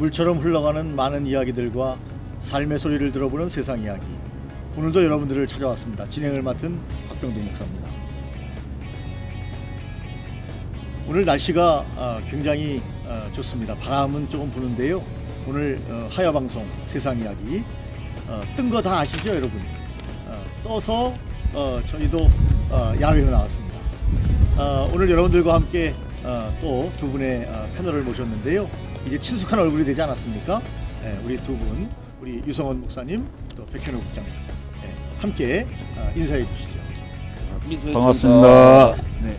물처럼 흘러가는 많은 이야기들과 삶의 소리를 들어보는 세상 이야기. 오늘도 여러분들을 찾아왔습니다. 진행을 맡은 박병동 목사입니다. 오늘 날씨가 굉장히 좋습니다. 바람은 조금 부는데요. 오늘 하야방송 세상 이야기 뜬 거 다 아시죠, 여러분? 떠서 저희도 야외로 나왔습니다. 오늘 여러분들과 함께 또 두 분의 패널을 모셨는데요. 이제 친숙한 얼굴이 되지 않았습니까? 우리 두 분, 우리 유성원 목사님, 또 백현우 국장님, 함께 인사해 주시죠. 반갑습니다. 네,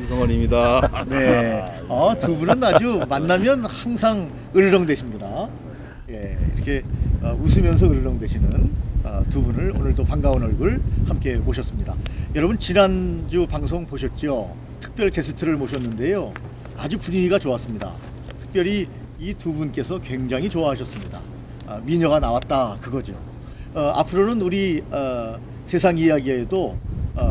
유성원입니다. 네. 두 분은 아주 만나면 항상 으르렁대십니다. 이렇게 웃으면서 으르렁대시는 두 분을 오늘도 반가운 얼굴 함께 모셨습니다. 여러분 지난주 방송 보셨죠? 특별 게스트를 모셨는데요. 아주 분위기가 좋았습니다. 특별히 이 두 분께서 굉장히 좋아하셨습니다. 미녀가 나왔다 그거죠. 앞으로는 우리 세상 이야기에도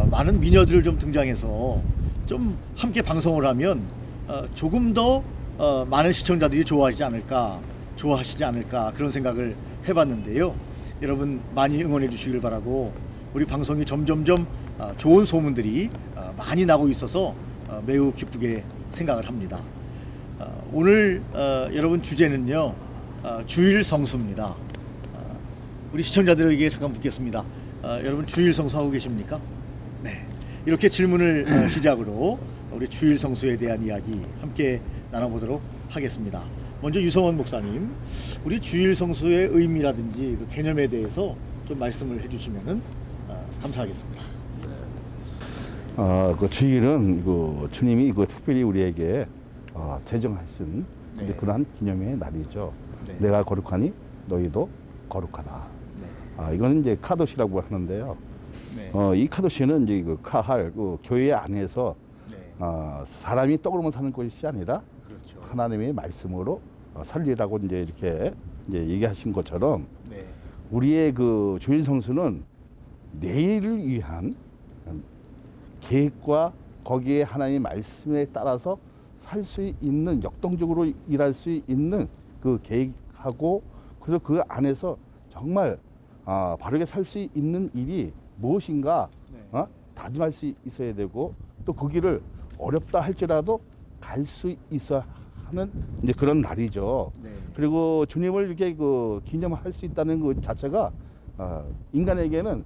많은 미녀들을 좀 등장해서 좀 함께 방송을 하면 조금 더 많은 시청자들이 좋아하시지 않을까 그런 생각을 해봤는데요. 여러분 많이 응원해 주시길 바라고 우리 방송이 점점점 좋은 소문들이 많이 나고 있어서 매우 기쁘게 생각을 합니다. 오늘 여러분 주제는요, 주일 성수입니다. 우리 시청자들에게 잠깐 묻겠습니다. 여러분 주일 성수 하고 계십니까? 네. 이렇게 질문을 시작으로 우리 주일 성수에 대한 이야기 함께 나눠보도록 하겠습니다. 먼저 유성원 목사님, 우리 주일 성수의 의미라든지 그 개념에 대해서 좀 말씀을 해주시면은 감사하겠습니다. 그 주일은 주님이 특별히 우리에게 제정하신 네. 그러한 기념의 날이죠. 네. 내가 거룩하니 너희도 거룩하다. 네. 이거는 이제 카도시라고 하는데요. 네. 이 카도시는 이제 카할 교회 안에서 네. 사람이 떡으로만 사는 것이 아니라 그렇죠. 하나님의 말씀으로 살리라고 이제 이렇게 얘기하신 것처럼 네. 우리의 그 주일 성수는 내일을 위한 계획과 거기에 하나님의 말씀에 따라서 살 수 있는, 역동적으로 일할 수 있는 그 계획하고, 그래서 그 안에서 정말 바르게 살 수 있는 일이 무엇인가 네. 다짐할 수 있어야 되고, 또 그 길을 어렵다 할지라도 갈 수 있어 하는 이제 그런 날이죠. 네. 그리고 주님을 이렇게 기념할 수 있다는 그 자체가 인간에게는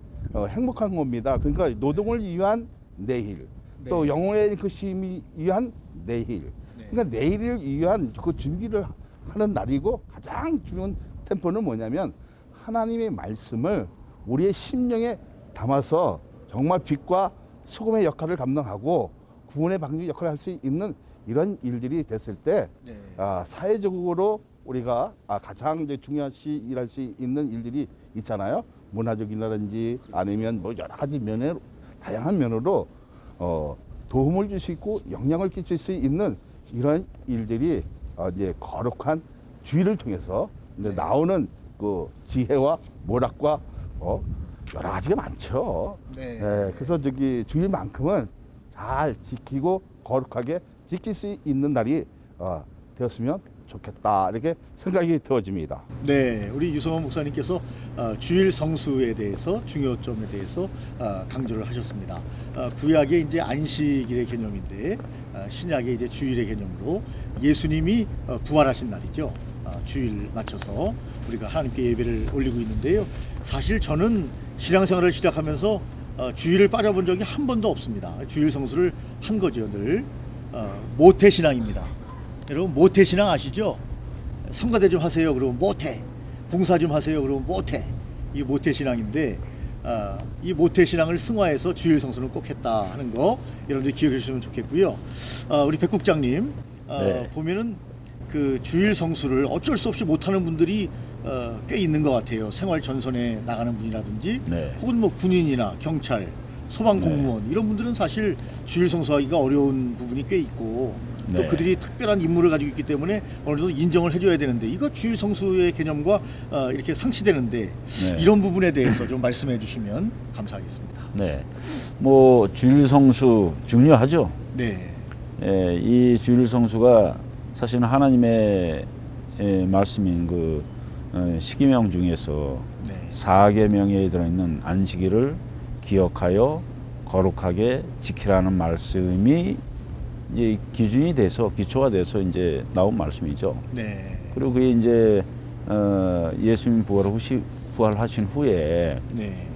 행복한 겁니다. 그러니까 노동을 위한 내일, 네. 또 영혼의 그 쉼이 위한 내일. 네. 그러니까 내일을 위한 그 준비를 하는 날이고, 가장 중요한 템포는 뭐냐면 하나님의 말씀을 우리의 심령에 담아서 정말 빛과 소금의 역할을 감당하고 구원의 방식 역할을 할 수 있는 이런 일들이 됐을 때 네. 사회적으로 우리가 가장 이제 중요시 일할 수 있는 일들이 있잖아요. 문화적이라든지 아니면 뭐 여러 가지 면으로, 다양한 면으로 도움을 줄 수 있고 영향을 끼칠 수 있는 이런 일들이 이제 거룩한 주의를 통해서 이제 네. 나오는 그 지혜와 모락과 여러 가지가 많죠. 네. 그래서 주일만큼은 잘 지키고 거룩하게 지킬 수 있는 날이 되었으면 좋겠다, 이렇게 생각이 되어집니다. 네, 우리 유성원 목사님께서 주일 성수에 대해서 중요점에 대해서 강조를 하셨습니다. 구약의 이제 안식일의 개념인데 신약의 이제 주일의 개념으로 예수님이 부활하신 날이죠. 주일 맞춰서 우리가 하나님께 예배를 올리고 있는데요. 사실 저는 신앙생활을 시작하면서 주일을 빠져본 적이 한 번도 없습니다. 주일 성수를 한 거죠, 늘. 모태신앙입니다. 여러분 모태신앙 아시죠? 성가대 좀 하세요. 그러면 못해. 봉사 좀 하세요. 그러면 못해. 이 모태신앙인데 이 모태신앙을 승화해서 주일 성수는 꼭 했다 하는 거 여러분들이 기억해 주시면 좋겠고요. 우리 백 국장님 네. 보면은 그 주일 성수를 어쩔 수 없이 못하는 분들이 꽤 있는 것 같아요. 생활 전선에 나가는 분이라든지 네. 혹은 뭐 군인이나 경찰, 소방공무원 이런 분들은 사실 주일 성수하기가 어려운 부분이 꽤 있고 또 네. 그들이 특별한 임무를 가지고 있기 때문에 어느 정도 인정을 해줘야 되는데 이거 주일 성수의 개념과 이렇게 상치되는데 네. 이런 부분에 대해서 좀 말씀해 주시면 감사하겠습니다. 네, 뭐 주일 성수 중요하죠. 네, 이 주일 성수가 사실은 하나님의 말씀인 그 십계명 중에서 네. 4계명에 들어있는 안식일을 기억하여 거룩하게 지키라는 말씀이 이제 기준이 돼서 기초가 돼서 이제 나온 말씀이죠. 네. 그리고 그게 이제 예수님 부활하신 후에 네.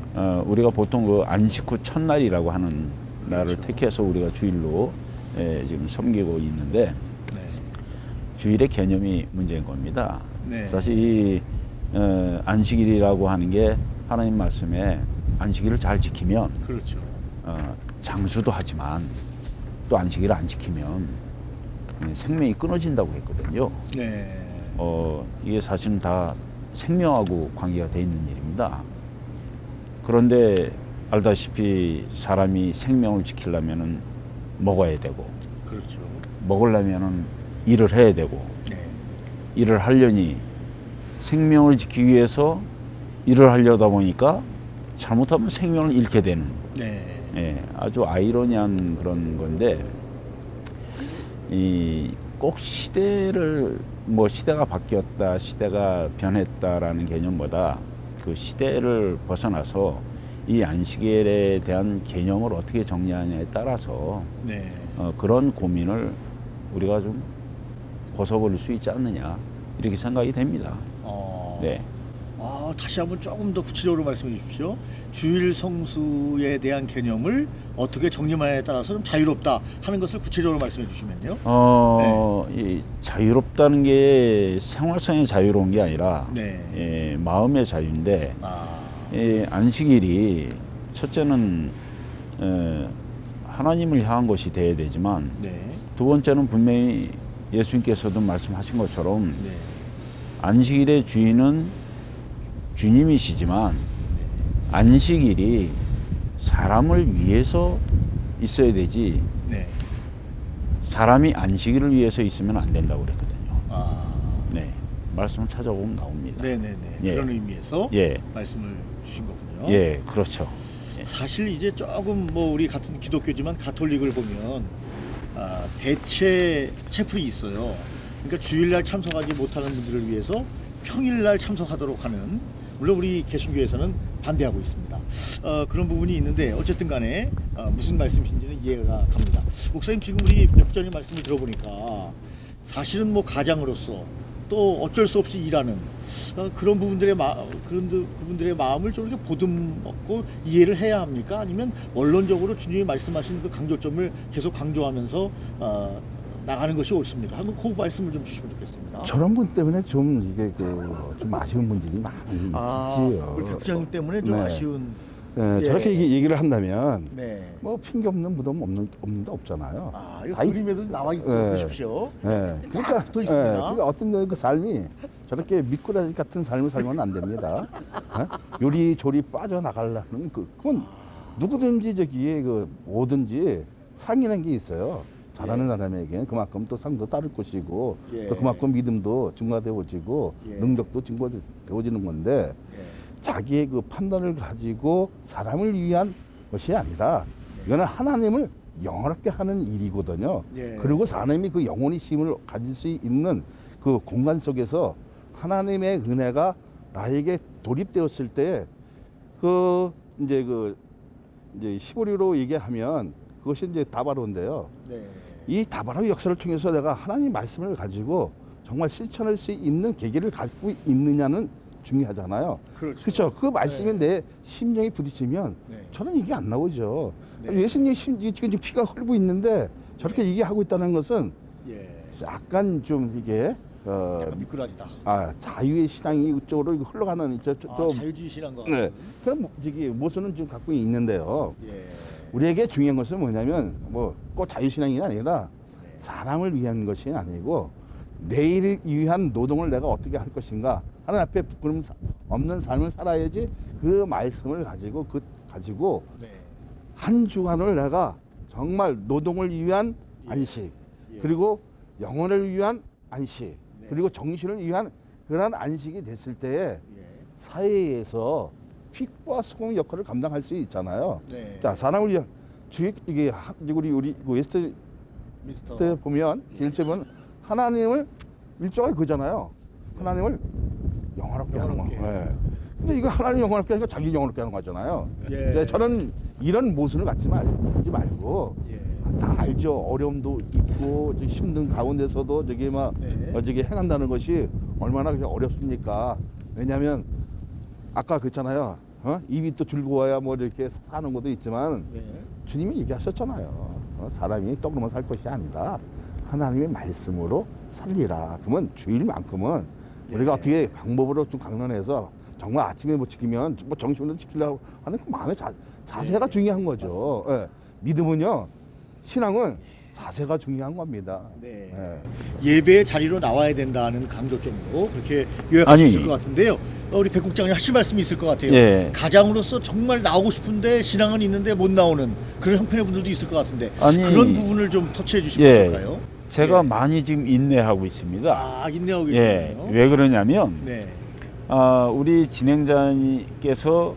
우리가 보통 그 안식 후 첫날이라고 하는 날을 그렇죠. 택해서 우리가 주일로 지금 섬기고 있는데 네. 주일의 개념이 문제인 겁니다. 네. 사실 이 안식일이라고 하는 게 하나님 말씀에 안식일을 잘 지키면 그렇죠. 장수도 하지만 또 안식일을 안 지키면 생명이 끊어진다고 했거든요. 네. 이게 사실은 다 생명하고 관계가 돼 있는 일입니다. 그런데 알다시피 사람이 생명을 지키려면은 먹어야 되고 그렇죠. 먹으려면은 일을 해야 되고 네. 일을 하려니 생명을 지키기 위해서 일을 하려다 보니까 잘못하면 생명을 잃게 되는 네. 아주 아이러니한 그런 건데 꼭 시대를 시대가 바뀌었다, 시대가 변했다라는 개념보다 그 시대를 벗어나서 이 안식일에 대한 개념을 어떻게 정리하냐에 따라서 네. 그런 고민을 우리가 좀 벗어버릴 수 있지 않느냐 이렇게 생각이 됩니다. 네. 다시 한번 조금 더 구체적으로 말씀해 주십시오. 주일 성수에 대한 개념을 어떻게 정리하냐에 따라서 좀 자유롭다 하는 것을 구체적으로 말씀해 주시면요. 이 자유롭다는 게 생활상의 자유로운 게 아니라 네. 마음의 자유인데 안식일이 첫째는 하나님을 향한 것이 돼야 되지만 네. 두 번째는 분명히 예수님께서도 말씀하신 것처럼 네. 안식일의 주인은 주님이시지만 안식일이 사람을 위해서 있어야 되지 네. 사람이 안식일을 위해서 있으면 안 된다고 그랬거든요. 네. 말씀을 찾아보면 나옵니다. 네네네. 예. 그런 의미에서 예. 말씀을 주신 거군요. 예, 그렇죠. 사실 이제 조금 우리 같은 기독교지만 가톨릭을 보면 대체 채플이 있어요. 그러니까 주일날 참석하지 못하는 분들을 위해서 평일날 참석하도록 하는, 물론 우리 개신교에서는 반대하고 있습니다. 그런 부분이 있는데 어쨌든 간에 무슨 말씀이신지는 이해가 갑니다. 목사님, 지금 우리 백부장님 말씀을 들어보니까 사실은 가장으로서 또 어쩔 수 없이 일하는 그런 부분들의 그분들의 마음을 좀 이렇게 보듬고 이해를 해야 합니까? 아니면 원론적으로 주님이 말씀하신 그 강조점을 계속 강조하면서 나가는 것이 옳습니까? 한번 그 말씀을 좀 주시면 좋겠습니다. 저런 분 때문에 좀 이게 좀 아쉬운 분들이 많이 있지요. 우리 백부장님 때문에 좀 네. 아쉬운. 예. 저렇게 얘기를 한다면 네. 핑계 없는 무덤 없는데 없잖아요. 이거 다 있- 그림에도 나와 있죠. 네. 보십시오. 예. 다 붙어 있습니다. 그러니까 어떤 그 삶이 저렇게 미꾸라지 같은 삶을 살면 안 됩니다. 요리조리 빠져나가려는 그건 누구든지 저기에 뭐든지 상이라는 게 있어요. 잘하는 사람에게는 그만큼 또 상도 따를 것이고 예. 또 그만큼 믿음도 증가되어지고 예. 능력도 증가되어지는 건데 예. 자기의 그 판단을 가지고 사람을 위한 것이 아니라 이거는 하나님을 영원하게 하는 일이거든요. 예. 그리고 사람이 그 영혼의 힘을 가질 수 있는 그 공간 속에서 하나님의 은혜가 나에게 돌입되었을 때 이제 15리로 얘기하면 그것이 이제 다바로인데요. 네. 이 다바로 역사를 통해서 내가 하나님 말씀을 가지고 정말 실천할 수 있는 계기를 갖고 있느냐는 중요하잖아요. 그렇죠. 그 말씀에 네. 내 심령이 부딪히면 네. 저는 이게 안 나오죠. 네. 예수님 지금 피가 흐르고 있는데 저렇게 얘기하고 있다는 것은 예. 약간 좀 이게 약간 미꾸라지다. 자유의 신앙이 이쪽으로 흘러가는 자유주의 신앙과. 네. 그런 모습은 좀 갖고 있는데요. 예. 우리에게 중요한 것은 뭐냐면 꼭 자유신앙이 아니라 네. 사람을 위한 것이 아니고 내일을 위한 노동을 내가 어떻게 할 것인가 하나님 앞에 부끄럼 없는 삶을 살아야지 그 말씀을 가지고 네. 한 주간을 내가 정말 노동을 위한 예. 안식 예. 그리고 영혼을 위한 안식 네. 그리고 정신을 위한 그러한 안식이 됐을 때에 예. 사회에서 빛과 소금 역할을 감당할 수 있잖아요. 네. 자, 사람을 위한 이게 우리 웨스트 미스터. 때 보면 제일 처음은 하나님을 일종의 그잖아요. 하나님을 영화롭게 하는 거. 영화롭게. 예. 근데 이거 하나님 영화롭게 하니까 자기 영화롭게 하는 거잖아요. 예. 이제 저는 이런 모순을 갖지 말고 예. 다 알죠. 어려움도 있고 힘든 가운데서도 저기 막 네. 저기 행한다는 것이 얼마나 그렇게 어렵습니까? 왜냐하면 아까 그랬잖아요. 입이 또 즐거워야 뭐 이렇게 사는 것도 있지만 네. 주님이 얘기하셨잖아요. 사람이 떡으로만 살 것이 아니라 하나님의 말씀으로 살리라. 그러면 주일만큼은 우리가 네. 어떻게 방법으로 좀 강론해서 정말 아침에 못 지키면 뭐 정신으로 지키려고 하는 그 마음의 자세가 네. 중요한 거죠. 예. 믿음은요, 신앙은 자세가 중요한 겁니다. 네. 예. 예배의 자리로 나와야 된다는 강조점으로 그렇게 요약할 수 아니. 있을 것 같은데요. 우리 백 국장님 하실 말씀이 있을 것 같아요. 예. 가장으로서 정말 나오고 싶은데 신앙은 있는데 못 나오는 그런 형편의 분들도 있을 것 같은데 아니. 그런 부분을 좀 터치해 주시면 예. 어떨까요? 제가 예. 많이 지금 인내하고 있습니다. 아, 인내하고 예. 계시군요. 왜 그러냐면 네. 우리 진행자님께서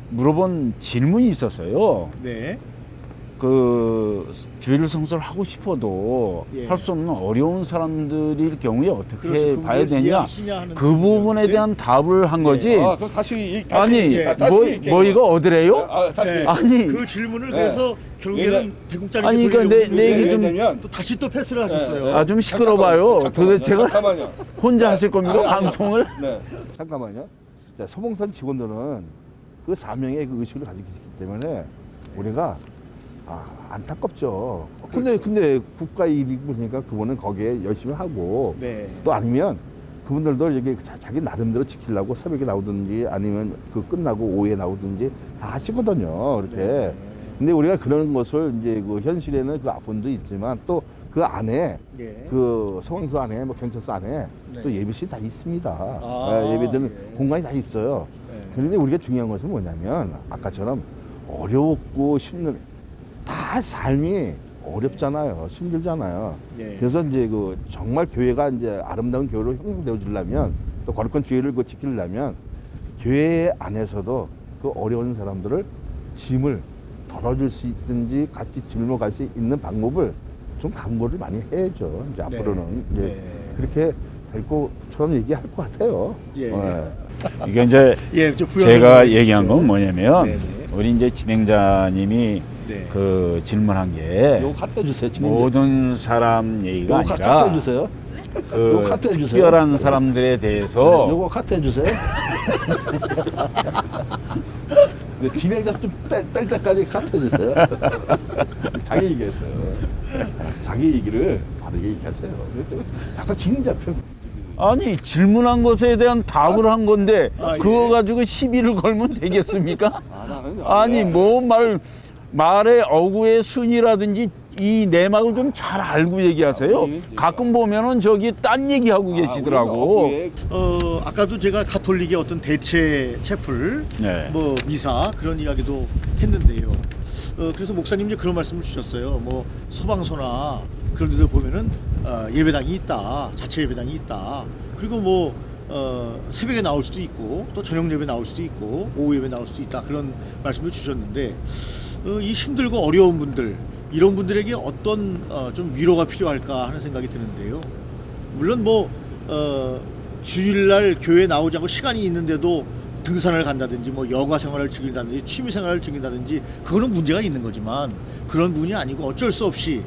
물어본 질문이 있었어요. 네. 그 주일 성수를 하고 싶어도 예. 할 수 없는 어려운 사람들일 경우에 어떻게 그렇죠. 봐야 그분들 되냐, 이해하시냐 하는 그 부분에 질문이었는데. 대한 답을 한 거지. 아, 그럼 다시 아니 예. 뭐 이거 어디래요? 다시 네. 아니. 그 질문을 네. 그래서 결국에는 백 국장님께 아니, 그러니까 돌리려고 내 얘기 좀- 왜냐면 또 다시 또 패스를 하셨어요. 아 좀 시끄러봐요. 도대체가 잠깐만요. 혼자 하실 겁니까 방송을? 네. 잠깐만요. 자, 소봉산 직원들은 그 사명의 그 의식을 가지고 있기 때문에 우리가 안타깝죠. 근데 국가의 일이 보니까 그분은 거기에 열심히 하고 네. 또 아니면 그분들도 여기 자기 나름대로 지키려고 새벽에 나오든지 아니면 그 끝나고 오후에 나오든지 다 하시거든요. 이렇게. 네. 근데 우리가 그런 것을 이제 그 현실에는 그 아픔도 있지만 또 그 안에 예. 그 소방서 안에 뭐 경찰서 안에 네. 또 예배실 다 있습니다. 아, 예배드는 예. 공간이 다 있어요. 네. 그런데 우리가 중요한 것은 뭐냐면 아까처럼 어렵고 힘든 다 삶이 어렵잖아요. 힘들잖아요. 예. 그래서 이제 그 정말 교회가 이제 아름다운 교회로 형성되어지려면 또 거룩한 교회를 그 지키려면 교회 안에서도 그 어려운 사람들을 짐을 덜어줄 수 있든지 같이 짐을 갈 수 있는 방법을 좀 강구를 많이 해야죠. 이제 네. 앞으로는 이제 네. 그렇게 될 것처럼 얘기할 것 같아요. 예. 이게 이제 예, 좀 부연 제가 설명해 얘기한 주시죠. 건 뭐냐면 네네. 우리 이제 진행자님이 네. 그 질문한 게 요거 카트 해주세요. 모든 사람 얘기가 요거 카트 아니라 해주세요. 그 요거 카트 해주세요. 특별한 사람들에 대해서 요거 카트 해주세요. 근데 진행자 좀 뺄 때까지 카트 해주세요. 자기 얘기했어요. 자기 얘기를 바르게 얘기하세요. 약간 진행자 편. 아니 질문한 것에 대한 답을 한 건데 아, 그거 예. 가지고 시비를 걸면 되겠습니까? 나는 아니 뭐 말의 어구의 순이라든지 이 내막을 좀 잘 알고 얘기하세요. 가끔 보면은 저기 딴 얘기하고 계시더라고. 아까도 제가 가톨릭의 어떤 대체 채플, 네. 뭐 미사 그런 이야기도 했는데요. 그래서 목사님 이제 그런 말씀을 주셨어요. 뭐 소방서나 그런 데도 보면은 예배당이 있다, 자체 예배당이 있다. 그리고 뭐 새벽에 나올 수도 있고 또 저녁 예배 나올 수도 있고 오후 예배 나올 수도 있다. 그런 말씀을 주셨는데 이 힘들고 어려운 분들 이런 분들에게 어떤 좀 위로가 필요할까 하는 생각이 드는데요. 물론 뭐 주일날 교회 나오지 않고 시간이 있는데도 등산을 간다든지 뭐 여가 생활을 즐긴다든지 취미 생활을 즐긴다든지 그거는 문제가 있는 거지만 그런 분이 아니고 어쩔 수 없이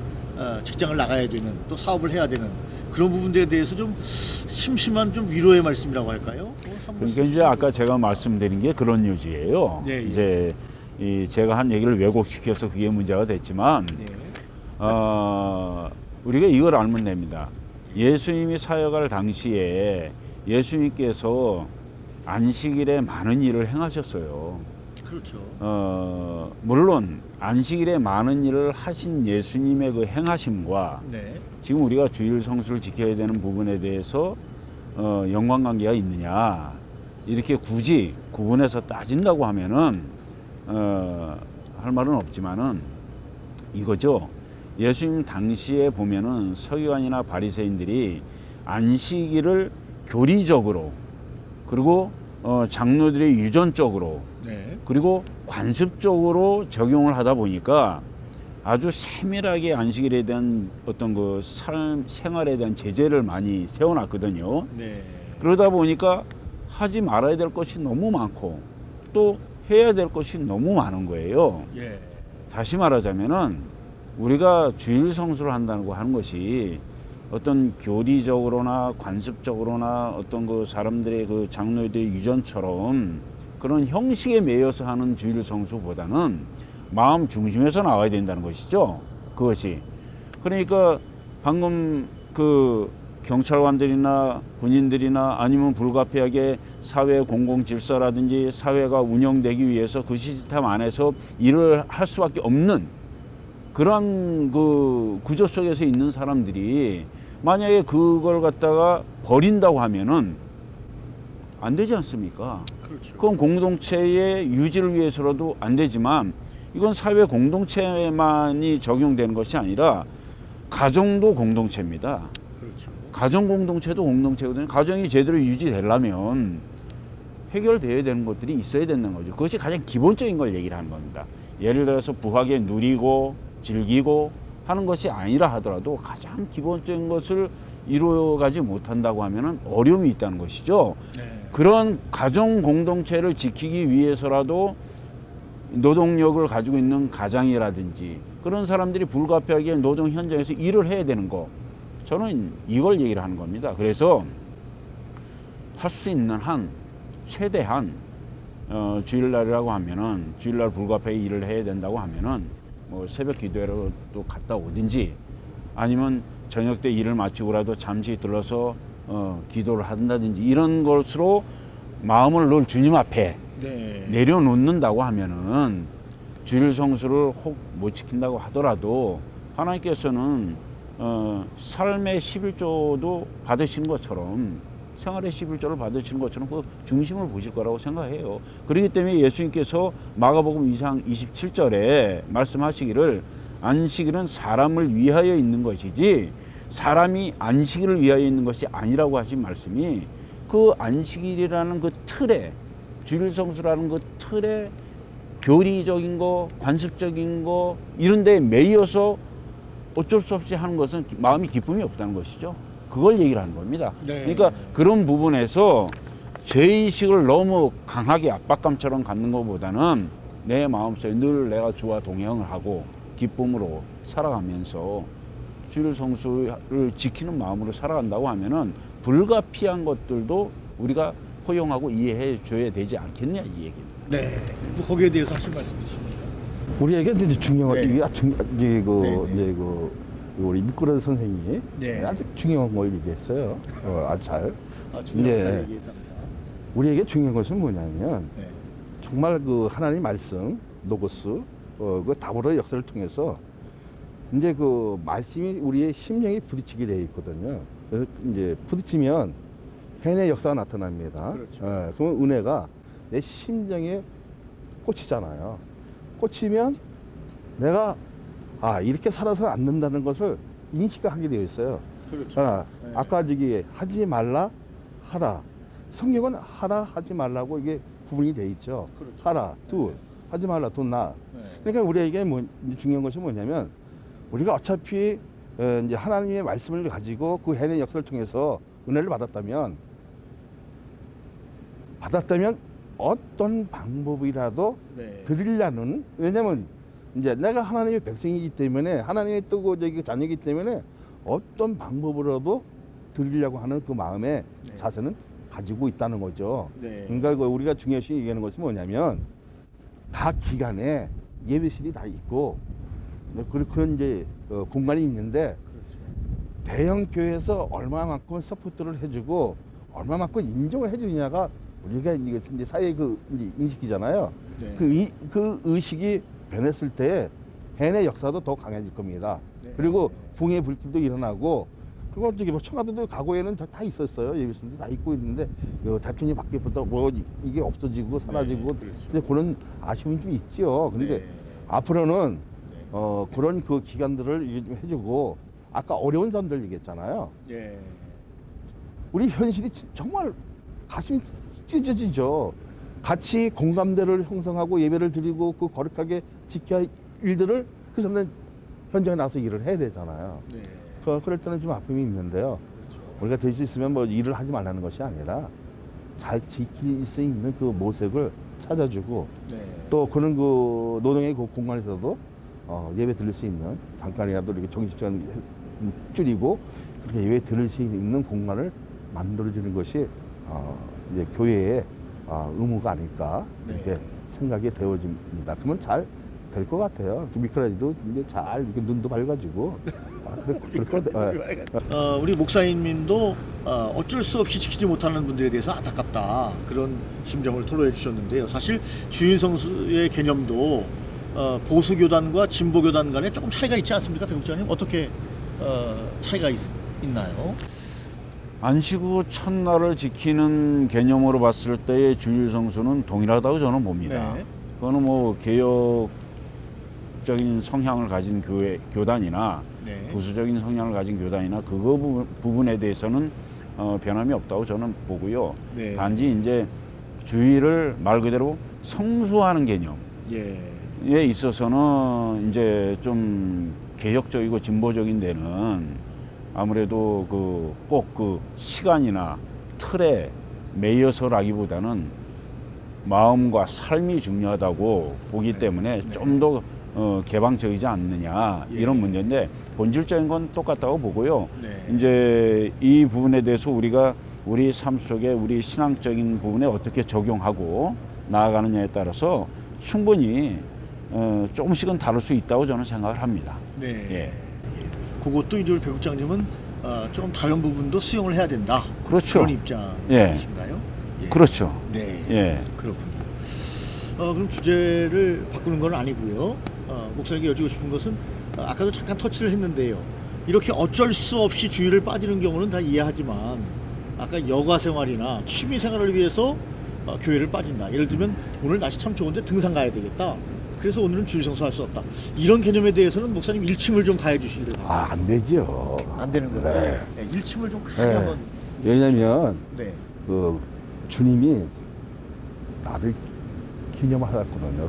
직장을 나가야 되는 또 사업을 해야 되는 그런 부분들에 대해서 좀 심심한 좀 위로의 말씀이라고 할까요? 그러니까 이제 아까 제가 말씀드린 게 그런 요지예요. 예, 예. 이제 제가 한 얘기를 왜곡시켜서 그게 문제가 됐지만 네. 우리가 이걸 알면 됩니다. 예수님이 사역할 당시에 예수님께서 안식일에 많은 일을 행하셨어요. 그렇죠. 물론 안식일에 많은 일을 하신 예수님의 그 행하심과 네. 지금 우리가 주일 성수를 지켜야 되는 부분에 대해서 연관관계가 있느냐 이렇게 굳이 구분해서 따진다고 하면은 할 말은 없지만은 이거죠. 예수님 당시에 보면은 서기관이나 바리새인들이 안식일을 교리적으로 그리고 장로들이 유전적으로 네. 그리고 관습적으로 적용을 하다 보니까 아주 세밀하게 안식일에 대한 어떤 그 삶 생활에 대한 제재를 많이 세워놨거든요. 네. 그러다 보니까 하지 말아야 될 것이 너무 많고 또 해야 될 것이 너무 많은 거예요. 예. 다시 말하자면은 우리가 주일 성수를 한다고 하는 것이 어떤 교리적으로나 관습적으로나 어떤 그 사람들의 그 장로들의 유전처럼 그런 형식에 매여서 하는 주일 성수보다는 마음 중심에서 나와야 된다는 것이죠. 그것이. 그러니까 방금 그 경찰관들이나 군인들이나 아니면 불가피하게 사회 공공 질서라든지 사회가 운영되기 위해서 그 시스템 안에서 일을 할 수밖에 없는 그런 그 구조 속에서 있는 사람들이 만약에 그걸 갖다가 버린다고 하면은 안 되지 않습니까? 그렇죠. 그건 공동체의 유지를 위해서라도 안 되지만 이건 사회 공동체만이 적용되는 것이 아니라 가정도 공동체입니다. 그렇죠. 가정 공동체도 공동체거든요. 가정이 제대로 유지되려면 해결돼야 되는 것들이 있어야 되는 거죠. 그것이 가장 기본적인 걸 얘기를 하는 겁니다. 예를 들어서 부하게 누리고 즐기고 하는 것이 아니라 하더라도 가장 기본적인 것을 이루어가지 못한다고 하면 어려움이 있다는 것이죠. 네. 그런 가정 공동체를 지키기 위해서라도 노동력을 가지고 있는 가장이라든지 그런 사람들이 불가피하게 노동 현장에서 일을 해야 되는 거. 저는 이걸 얘기를 하는 겁니다. 그래서 할 수 있는 한 최대한 주일날이라고 하면은 주일날 불가피하게 일을 해야 된다고 하면은 뭐 새벽 기도회로 또 갔다 오든지 아니면 저녁 때 일을 마치고라도 잠시 들러서 기도를 한다든지 이런 것으로 마음을 늘 주님 앞에 네. 내려놓는다고 하면은 주일 성수를 혹 못 지킨다고 하더라도 하나님께서는 삶의 11조도 받으신 것처럼 생활의 11조를 받으시는 것처럼 그 중심을 보실 거라고 생각해요. 그렇기 때문에 예수님께서 마가복음 2장 27절에 말씀하시기를 안식일은 사람을 위하여 있는 것이지 사람이 안식일을 위하여 있는 것이 아니라고 하신 말씀이 그 안식일이라는 그 틀에 주일 성수라는 그 틀에 교리적인 거, 관습적인 거 이런 데에 매여서 어쩔 수 없이 하는 것은 마음이 기쁨이 없다는 것이죠. 그걸 얘기를 하는 겁니다. 네. 그러니까 그런 부분에서 죄의식을 너무 강하게 압박감처럼 갖는 것보다는 내 마음속에 늘 내가 주와 동행을 하고 기쁨으로 살아가면서 주일 성수를 지키는 마음으로 살아간다고 하면은 불가피한 것들도 우리가 허용하고 이해해 줘야 되지 않겠냐 이 얘기입니다. 네. 뭐 거기에 대해서 하실 말씀 있으십니까? 우리에게 이제 중요한 네. 이게 네, 이제 우리 미꾸라지 선생님이 네. 아주 중요한 걸 얘기했어요. 아주 잘. 중요한 네. 얘기했답니다. 우리에게 중요한 것은 뭐냐면 네. 정말 그 하나님 말씀 로고스 그 다보로의 역사를 통해서 이제 그 말씀이 우리의 심령에 부딪히게 되어 있거든요. 그래서 이제 부딪히면 해내 역사가 나타납니다. 그렇죠. 그러면 은혜가 내 심령에 꽂히잖아요. 꽂히면 내가 이렇게 살아서 안 된다는 것을 인식하게 되어 있어요. 그렇죠. 네. 아까 저기 하지 말라 하라. 성경은 하라 하지 말라고 이게 구분이 돼 있죠. 그렇죠. 하라 두 하지 말라 돈 나. 네. 그러니까 우리에게 중요한 것이 뭐냐면 우리가 어차피 이제 하나님의 말씀을 가지고 그 해내 역사를 통해서 은혜를 받았다면 어떤 방법이라도 네. 드리려는 왜냐면 이제 내가 하나님의 백성이기 때문에 하나님의 뜨고 저기 자녀이기 때문에 어떤 방법으로라도 드리려고 하는 그 마음의 네. 자세는 가지고 있다는 거죠. 네. 그러니까 우리가 중요시 얘기하는 것은 뭐냐면 각 기관에 예배실이 다 있고 그런 이제 공간이 있는데 그렇죠. 대형 교회에서 얼마만큼 서포트를 해주고 얼마만큼 인정을 해주느냐가 우리가 이제 사회 그 이제 인식이잖아요. 네. 그 의식이 변했을 때 해내 역사도 더 강해질 겁니다. 네. 그리고 붕의 불길도 일어나고 그거 저기 뭐 청와대도 과거에는 다 있었어요. 예비신도 다 있고 있는데 대통령이 바뀌었다 뭐 이게 없어지고 사라지고 네, 그렇죠. 이제 그런 아쉬움이 좀 있죠. 그런데 네. 앞으로는 네. 그런 그 기관들을 이게 좀 해주고 아까 어려운 사람들 얘기했잖아요. 예. 우리 현실이 정말 가슴이 찢어지죠. 같이 공감대를 형성하고 예배를 드리고 그 거룩하게 지켜야 할 일들을 그 사람들은 현장에 나서 일을 해야 되잖아요. 네. 그럴 때는 좀 아픔이 있는데요. 그렇죠. 우리가 될 수 있으면 뭐 일을 하지 말라는 것이 아니라 잘 지킬 수 있는 그 모색을 찾아주고 네. 또 그런 그 노동의 그 공간에서도 예배 드릴 수 있는 잠깐이라도 이렇게 정식시간 줄이고 그렇게 예배 드릴 수 있는 공간을 만들어주는 것이 이제 교회의 의무가 아닐까 이렇게 네. 생각이 되어집니다. 그러면 잘 될 것 같아요. 미끄러지도 이제 잘 이렇게 눈도 밝아지고 그럴 것 같아요. 우리 목사님도 어쩔 수 없이 지키지 못하는 분들에 대해서 안타깝다 그런 심정을 토로해 주셨는데요. 사실 주인성수의 개념도 보수교단과 진보교단 간에 조금 차이가 있지 않습니까, 배 목사님? 어떻게 차이가 있나요? 안식구 첫날을 지키는 개념으로 봤을 때의 주일 성수는 동일하다고 저는 봅니다. 네. 그거는 뭐 개혁적인 성향을 가진 교단이나 네. 보수적인 성향을 가진 교단이나 그거 부분에 대해서는 변함이 없다고 저는 보고요. 네. 단지 이제 주일을 말 그대로 성수하는 개념에 예. 있어서는 이제 좀 개혁적이고 진보적인 데는 아무래도 꼭 그 시간이나 틀에 매여서라기보다는 마음과 삶이 중요하다고 보기 때문에 네. 좀 더 개방적이지 않느냐 예. 이런 문제인데 본질적인 건 똑같다고 보고요. 네. 이제 이 부분에 대해서 우리가 우리 삶 속에 우리 신앙적인 부분에 어떻게 적용하고 나아가느냐에 따라서 충분히 조금씩은 다를 수 있다고 저는 생각을 합니다. 네. 예. 그것도 이제 우리 배 국장님은 좀 다른 부분도 수용을 해야 된다. 그렇죠. 그런 입장이신가요? 예. 그렇죠. 네. 예. 그렇군요. 그럼 주제를 바꾸는 건 아니고요. 목사님께 여쭈고 싶은 것은 아까도 잠깐 터치를 했는데요. 이렇게 어쩔 수 없이 주일을 빠지는 경우는 다 이해하지만 아까 여가 생활이나 취미 생활을 위해서 교회를 빠진다. 예를 들면 오늘 날씨 참 좋은데 등산 가야 되겠다. 그래서 오늘은 주일 성수할 수 없다. 이런 개념에 대해서는 목사님 일침을 좀 가해 주시기를 바랍니다. 안 되죠. 안 되는 거예요. 네. 네, 일침을 좀 가해 네. 한번. 왜냐면 네. 그 주님이 나를 기념하셨거든요.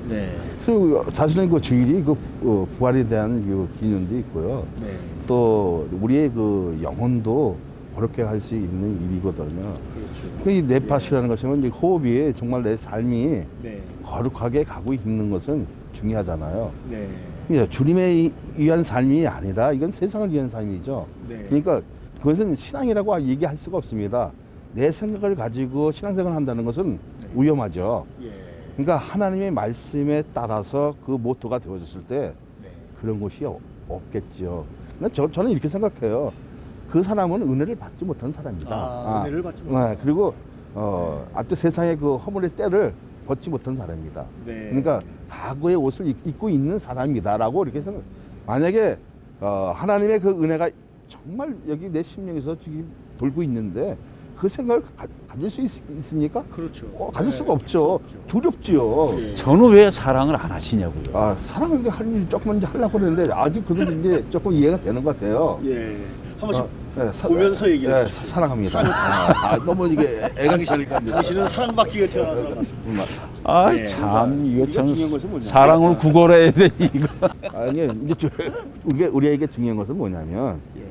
네. 그래서 자신의 그 주일이 그 부활에 대한 그 기념도 있고요. 네. 또 우리의 그 영혼도 그렇게 할 수 있는 일이거든요. 그렇죠. 이 넷팟이라는 것은 이제 호흡이 정말 내 삶이 네. 거룩하게 가고 있는 것은 중요하잖아요. 네. 그러니까 주님에 위한 삶이 아니라 이건 세상을 위한 삶이죠. 네. 그러니까 그것은 신앙이라고 얘기할 수가 없습니다. 내 생각을 가지고 신앙생활을 한다는 것은 위험하죠. 예. 그러니까 하나님의 말씀에 따라서 그 모토가 되어졌을 때 네. 그런 것이 없겠죠. 저는 이렇게 생각해요. 그 사람은 은혜를 받지 못한 사람이다. 은혜를 받지 못한 그리고 아주 세상의 그 허물의 때를 벗지 못한 사람이다. 네. 그러니까 과거의 옷을 입고 있는 사람이다라고 이렇게 생각. 만약에 하나님의 그 은혜가 정말 여기 내 심령에서 지금 돌고 있는데 그 생각을 가질 수 있습니까? 그렇죠. 가질 네, 수가 없죠. 없죠. 두렵지요. 예. 저는 왜 사랑을 안 하시냐고요. 사랑을 할 일 조금만 이제 하려고 그러는데 아직 그래도 이제 조금 이해가 되는 것 같아요. 예. 한 번씩 네, 보면서 얘기해 네, 사랑합니다. 너무 이게 애가 있으니까. 당신은 사랑받기가 태어나서 네. 참 이거 우리가 참 중요한 것은 뭐냐? 사랑을 구걸해야 되니 이거. 아니 이제 우리에게 중요한 것은 뭐냐면 예.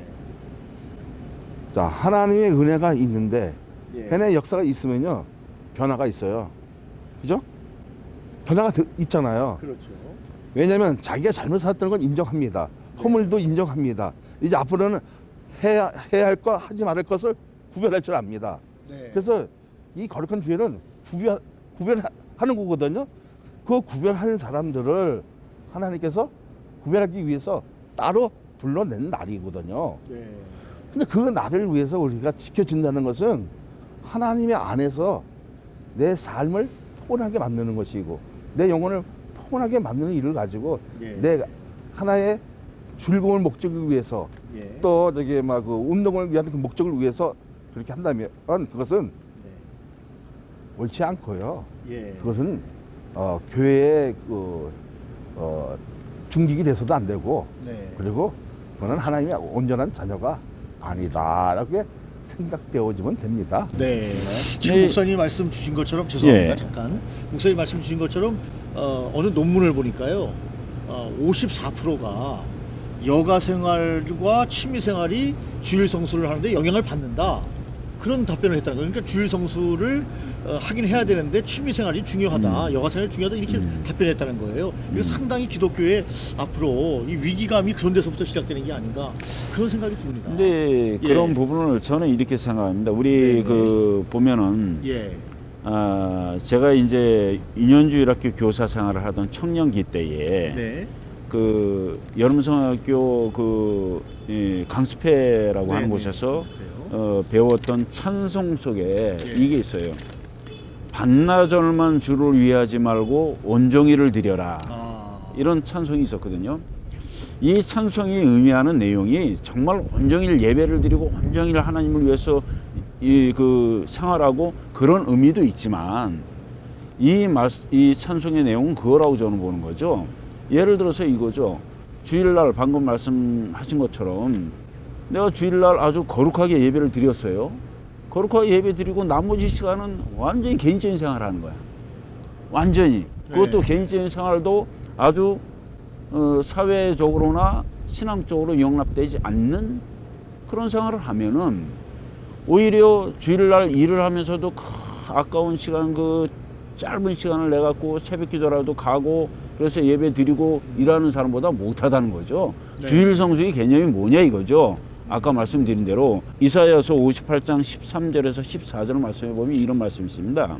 자 하나님의 은혜가 있는데 예. 은혜의 역사가 있으면요 변화가 있어요. 그죠? 변화가 있잖아요. 그렇죠. 왜냐하면 자기가 잘못 살았다는 걸 인정합니다. 허물도 인정합니다. 이제 앞으로는 해야 할 것, 하지 말을 것을 구별할 줄 압니다. 네. 그래서 이 거룩한 주일은 구별하는 거거든요. 그 구별하는 사람들을 하나님께서 구별하기 위해서 따로 불러낸 날이거든요. 네. 근데 그 날을 위해서 우리가 지켜준다는 것은 하나님의 안에서 내 삶을 포근하게 만드는 것이고 내 영혼을 포근하게 만드는 일을 가지고 예. 내 하나의 즐거운 목적을 위해서 예. 또 저기 막 그 운동을 위한 그 목적을 위해서 그렇게 한다면 그것은 네. 옳지 않고요. 예. 그것은 교회의 중직이 돼서도 안 되고 네. 그리고 그거는 하나님의 온전한 자녀가 아니다라고 생각되어지면 됩니다. 네. 지금 네. 목사님 말씀 주신 것처럼 죄송합니다. 예. 잠깐. 목사님 말씀 주신 것처럼 어느 논문을 보니까요. 54%가 여가 생활과 취미 생활이 주일 성수를 하는데 영향을 받는다. 그런 답변을 했다는 거예요. 그러니까 주일 성수를 하긴 해야 되는데 취미생활이 중요하다, 여가생활이 중요하다 이렇게 답변했다는 거예요. 이거 상당히 기독교의 앞으로 이 위기감이 그런 데서부터 시작되는 게 아닌가 그런 생각이 듭니다. 근데 그런 예. 부분을 저는 이렇게 생각합니다. 우리 네네. 그 보면은 예, 제가 이제 유년주일학교 교사 생활을 하던 청년기 때에 네, 그 여름성학교 강습회라고 하는 네네. 곳에서 그래요. 배웠던 찬송 속에 예. 이게 있어요. 반나절만 주를 위하지 말고 온종일을 드려라. 이런 찬송이 있었거든요. 이 찬송이 의미하는 내용이 정말 온종일 예배를 드리고 온종일 하나님을 위해서 그 생활하고 그런 의미도 있지만 이 찬송의 내용은 그거라고 저는 보는 거죠. 예를 들어서 이거죠. 주일날 방금 말씀하신 것처럼 내가 주일날 아주 거룩하게 예배를 드렸어요. 거룩하게 예배 드리고 나머지 시간은 완전히 개인적인 생활을 하는 거야. 완전히. 그것도 네. 개인적인 생활도 아주 사회적으로나 신앙적으로 용납되지 않는 그런 생활을 하면은 오히려 주일날 일을 하면서도 아까운 시간 그 짧은 시간을 내 갖고 새벽 기도라도 가고 그래서 예배 드리고 일하는 사람보다 못하다는 거죠. 네. 주일 성수의 개념이 뭐냐 이거죠. 아까 말씀드린 대로 이사야서 58장 13절에서 14절 말씀해 보면 이런 말씀이 있습니다.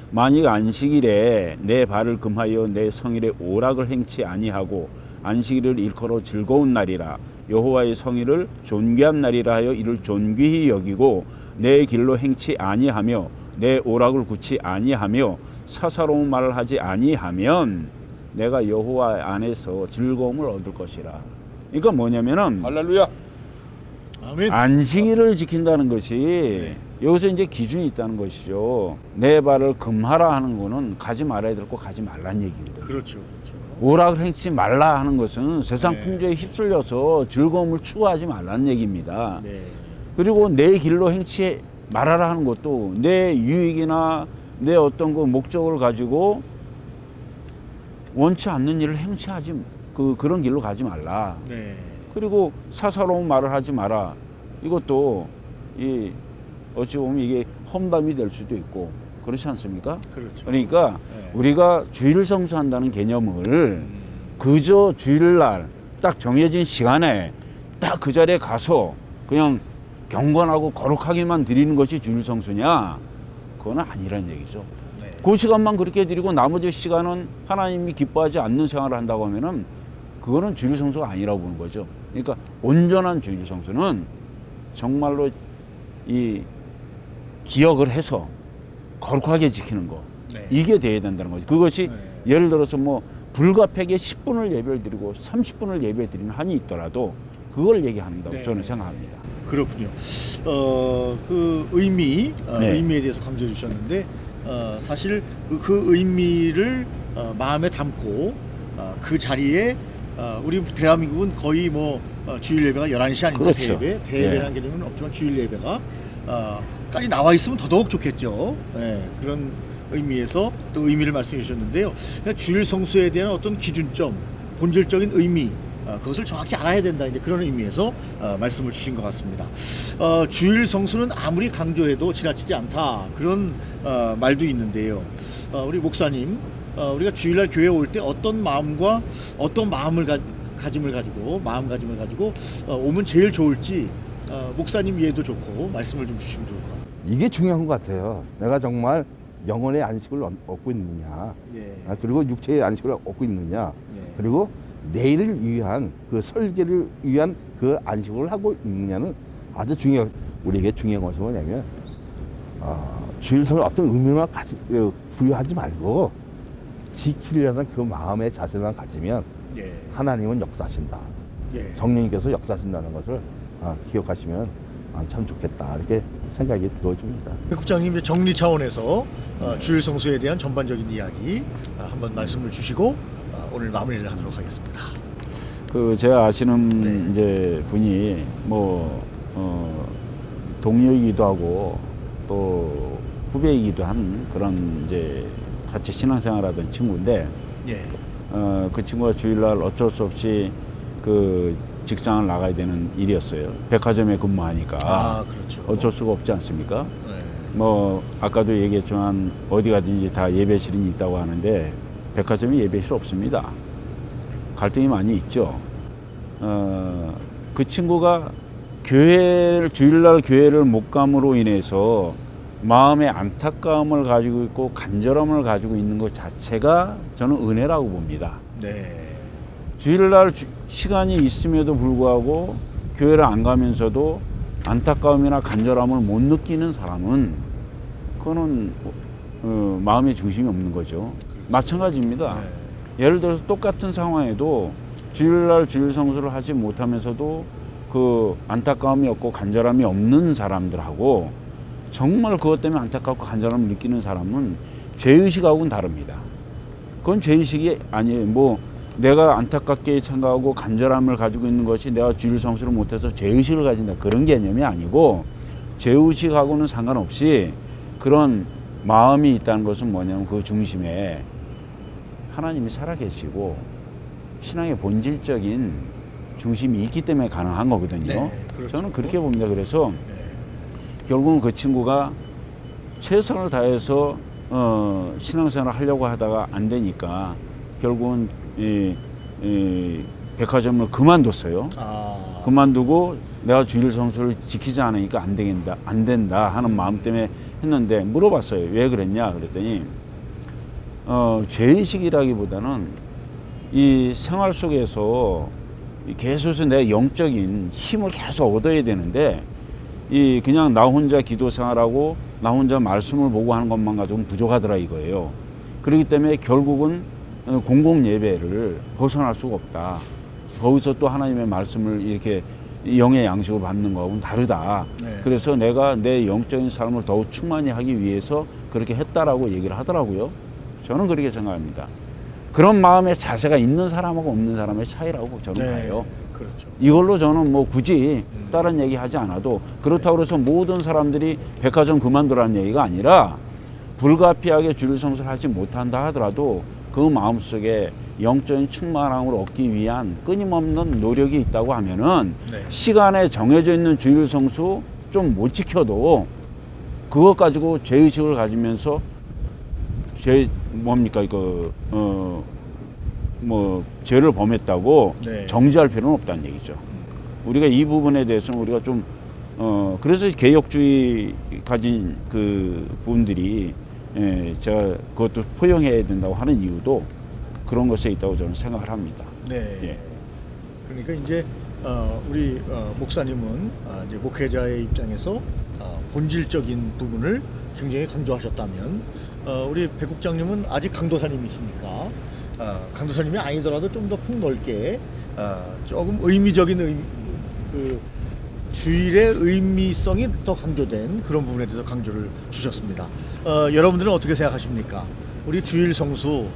만일 안식일에 내 발을 금하여 내 성일에 오락을 행치 아니하고 안식일을 일컬어 즐거운 날이라 여호와의 성일을 존귀한 날이라 하여 이를 존귀히 여기고 내 길로 행치 아니하며 내 오락을 굳지 아니하며 사사로운 말을 하지 아니하면 내가 여호와 안에서 즐거움을 얻을 것이라. 그러니까 뭐냐면은 할렐루야. 아멘. 안식일을 지킨다는 것이 네. 여기서 이제 기준이 있다는 것이죠. 내 발을 금하라 하는 거는 가지 말아야 될 거 가지 말라는 얘기거든요. 그렇죠. 오락을 행치 말라 하는 것은 세상 네. 풍조에 휩쓸려서 즐거움을 추구하지 말라는 얘기입니다. 네. 그리고 내 길로 행치 말아라 하는 것도 내 유익이나 내 어떤 그 목적을 가지고 원치 않는 일을 행치하지 그런 길로 가지 말라. 네. 그리고 사사로운 말을 하지 마라. 이것도 어찌 보면 이게 험담이 될 수도 있고 그렇지 않습니까? 그렇죠. 그러니까 네. 우리가 주일 성수한다는 개념을 그저 주일날 딱 정해진 시간에 딱 그 자리에 가서 그냥 경건하고 거룩하게만 드리는 것이 주일 성수냐? 그건 아니란 얘기죠. 네. 그 시간만 그렇게 드리고 나머지 시간은 하나님이 기뻐하지 않는 생활을 한다고 하면은 그거는 주일 성수가 아니라고 보는 거죠. 그러니까 온전한 주일 성수는 정말로 이 기억을 해서 거룩하게 지키는 거. 네. 이게 돼야 된다는 거죠. 그것이 네. 예를 들어서 뭐 불가피하게 10분을 예배를 드리고 30분을 예배 드리는 한이 있더라도 그걸 얘기한다고 네. 저는 생각합니다. 그렇군요. 그 의미, 네. 의미에 대해서 강조해 주셨는데 사실 그 의미를 마음에 담고 그 자리에 우리 대한민국은 거의 뭐 주일 예배가 11시 아닌가 그렇죠. 대예배라는 개념은 없지만 주일 예배가 까지 나와 있으면 더더욱 좋겠죠. 예, 그런 의미에서 또 의미를 말씀해 주셨는데요. 그러니까 주일 성수에 대한 어떤 기준점, 본질적인 의미 그것을 정확히 알아야 된다 이제 그런 의미에서 말씀을 주신 것 같습니다. 주일 성수는 아무리 강조해도 지나치지 않다 그런 말도 있는데요. 우리 목사님, 우리가 주일날 교회에 올 때 어떤 마음과 어떤 마음가짐을 가지고 오면 제일 좋을지 목사님 이해도 좋고 말씀을 좀 주시면 좋을 것 같아요. 이게 중요한 것 같아요. 내가 정말 영혼의 안식을 얻고 있느냐, 예. 그리고 육체의 안식을 얻고 있느냐, 예. 그리고 내일을 위한 그 설계를 위한 그 안식을 하고 있느냐는 아주 우리에게 중요한 것이 뭐냐면 주일성을 어떤 의미만 부여하지 말고 지키려는 그 마음의 자세만 가지면 예. 하나님은 역사하신다. 예. 성령님께서 역사하신다는 것을 기억하시면 참 좋겠다 이렇게 생각이 들어집니다. 국장님 이제 정리 차원에서 주일 성수에 대한 전반적인 이야기 한번 말씀을 주시고 오늘 마무리를 하도록 하겠습니다. 제가 아시는 네. 이제 분이 뭐 동료이기도 하고 또 후배이기도 한 그런 이제 같이 신앙생활하던 친구인데 예. 그 친구가 주일날 어쩔 수 없이 그 직장을 나가야 되는 일이었어요. 백화점에 근무하니까 아, 그렇죠. 어쩔 수가 없지 않습니까? 네. 뭐 아까도 얘기했지만 어디 가든지 다 예배실이 있다고 하는데 백화점이 예배실 없습니다. 갈등이 많이 있죠. 그 친구가 주일날 교회를 못 감으로 인해서 마음의 안타까움을 가지고 있고 간절함을 가지고 있는 것 자체가 저는 은혜라고 봅니다. 네. 주일날 시간이 있음에도 불구하고 교회를 안 가면서도 안타까움이나 간절함을 못 느끼는 사람은 그거는 마음의 중심이 없는 거죠. 마찬가지입니다. 네. 예를 들어서 똑같은 상황에도 주일날 주일 성수를 하지 못하면서도 그 안타까움이 없고 간절함이 없는 사람들하고 정말 그것 때문에 안타깝고 간절함을 느끼는 사람은 죄의식하고는 다릅니다. 그건 죄의식이 아니에요. 뭐 내가 안타깝게 생각하고 간절함을 가지고 있는 것이 내가 주일 성수를 못해서 죄의식을 가진다 그런 개념이 아니고 죄의식하고는 상관없이 그런 마음이 있다는 것은 뭐냐면 그 중심에 하나님이 살아계시고 신앙의 본질적인 중심이 있기 때문에 가능한 거거든요. 네, 그렇죠. 저는 그렇게 봅니다. 그래서 네. 결국은 그 친구가 최선을 다해서 신앙생활을 하려고 하다가 안 되니까 결국은 이 백화점을 그만뒀어요. 아. 그만두고 내가 주일 성수를 지키지 않으니까 안 된다 하는 마음 때문에 했는데 물어봤어요. 왜 그랬냐 그랬더니 죄의식이라기보다는 이 생활 속에서 계속해서 내 영적인 힘을 계속 얻어야 되는데 이 그냥 나 혼자 기도 생활하고 나 혼자 말씀을 보고 하는 것만 가지고는 부족하더라 이거예요. 그렇기 때문에 결국은 공공 예배를 벗어날 수가 없다. 거기서 또 하나님의 말씀을 이렇게 영의 양식으로 받는 거하고는 다르다. 네. 그래서 내가 내 영적인 삶을 더욱 충만히 하기 위해서 그렇게 했다라고 얘기를 하더라고요. 저는 그렇게 생각합니다. 그런 마음의 자세가 있는 사람하고 없는 사람의 차이라고 저는 네. 봐요. 그렇죠. 이걸로 저는 뭐 굳이 다른 얘기 하지 않아도 그렇다고 해서 모든 사람들이 백화점 그만두라는 얘기가 아니라 불가피하게 주일 성수를 하지 못한다 하더라도 그 마음속에 영적인 충만함을 얻기 위한 끊임없는 노력이 있다고 하면은 네. 시간에 정해져 있는 주일 성수 좀 못 지켜도 그것 가지고 죄의식을 가지면서 죄를 범했다고 네. 정지할 필요는 없다는 얘기죠. 우리가 이 부분에 대해서는 우리가 좀 그래서 개혁주의 가진 그 분들이 제가 그것도 포용해야 된다고 하는 이유도 그런 것에 있다고 저는 생각을 합니다. 네. 예. 그러니까 이제 우리 목사님은 이제 목회자의 입장에서 본질적인 부분을 굉장히 강조하셨다면 우리 백 국장님은 아직 강도사님이시니까 강도사님이 아니더라도 좀 더 폭넓게 조금 의미적인 그 주일의 의미성이 더 강조된 그런 부분에 대해서 강조를 주셨습니다. 여러분들은 어떻게 생각하십니까? 우리 주일 성수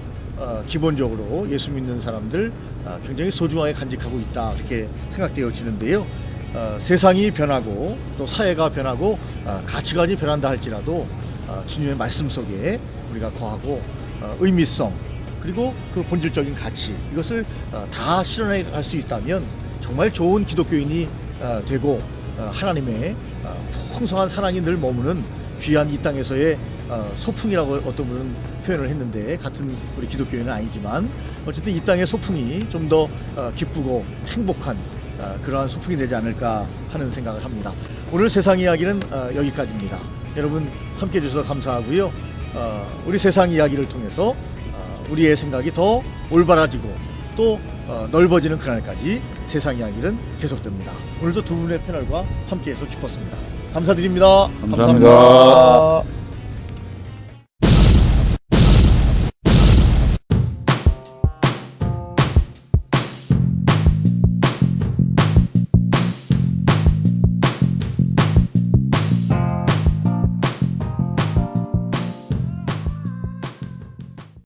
기본적으로 예수 믿는 사람들 굉장히 소중하게 간직하고 있다 이렇게 생각되어지는데요. 세상이 변하고 또 사회가 변하고 가치관이 변한다 할지라도 주님의 말씀 속에 우리가 거하고 의미성 그리고 그 본질적인 가치 이것을 다 실현해 갈 수 있다면 정말 좋은 기독교인이 되고 하나님의 풍성한 사랑이 늘 머무는 귀한 이 땅에서의 소풍이라고 어떤 분은 표현을 했는데 같은 우리 기독교인은 아니지만 어쨌든 이 땅의 소풍이 좀 더 기쁘고 행복한 그러한 소풍이 되지 않을까 하는 생각을 합니다. 오늘 세상 이야기는 여기까지입니다. 여러분 함께 해주셔서 감사하고요. 우리 세상 이야기를 통해서 우리의 생각이 더 올바라지고 또 넓어지는 그날까지 세상 이야기는 계속됩니다. 오늘도 두 분의 패널과 함께해서 기뻤습니다. 감사드립니다. 감사합니다. 감사합니다.